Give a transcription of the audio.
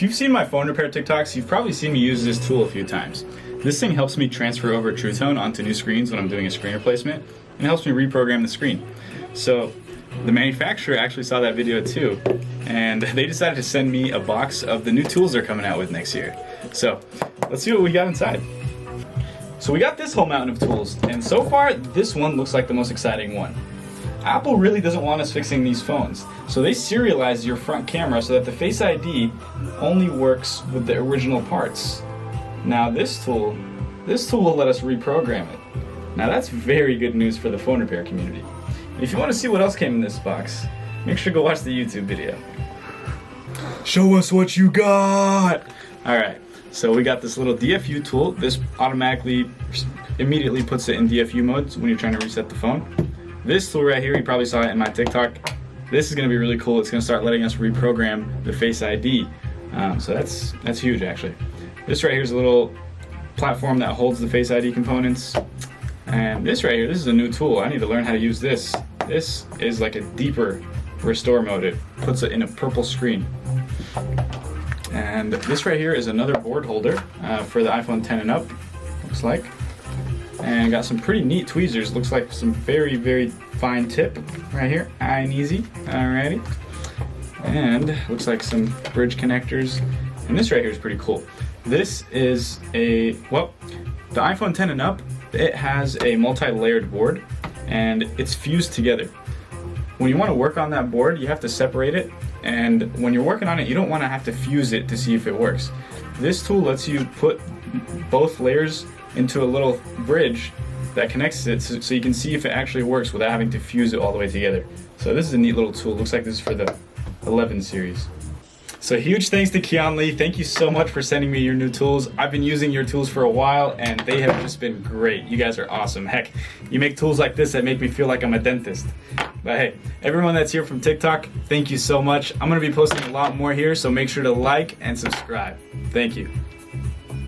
If you've seen my phone repair TikToks, you've probably seen me use this tool a few times. This thing helps me transfer over True Tone onto new screens when I'm doing a screen replacement, and it helps me reprogram the screen. So the manufacturer actually saw that video too, and they decided to send me a box of the new tools they're coming out with next year. So let's see what we got inside. So we got this whole mountain of tools, and so far this one looks like the most exciting one. Apple really doesn't want us fixing these phones, so they serialize your front camera so that the Face ID only works with the original parts. Now this tool will let us reprogram it. Now that's very good news for the phone repair community. If you want to see what else came in this box, make sure to go watch the YouTube video. Show us what you got! Alright, so we got this little DFU tool. This automatically immediately puts it in DFU mode when you're trying to reset the phone. This tool right here, you probably saw it in my TikTok. This is going to be really cool. It's going to start letting us reprogram the Face ID. So that's huge actually. This right here is a little platform that holds the Face ID components. And this right here, this is a new tool. I need to learn how to use this. This is like a deeper restore mode. It puts it in a purple screen. And this right here is another board holder for the iPhone 10 and up, looks like. And got some pretty neat tweezers. Looks like some very, very fine tip right here. Iron easy. Alrighty. And looks like some bridge connectors. And this right here is pretty cool. This is the iPhone 10 and up, it has a multi-layered board and it's fused together. When you want to work on that board, you have to separate it, and when you're working on it, you don't want to have to fuse it to see if it works. This tool lets you put both layers into a little bridge that connects it so you can see if it actually works without having to fuse it all the way together. So this is a neat little tool. Looks like this is for the 11 series. So huge thanks to Keon Lee. Thank you so much for sending me your new tools. I've been using your tools for a while and they have just been great. You guys are awesome. Heck, you make tools like this that make me feel like I'm a dentist. But hey, everyone that's here from TikTok, thank you so much. I'm gonna be posting a lot more here, so make sure to like and subscribe. Thank you.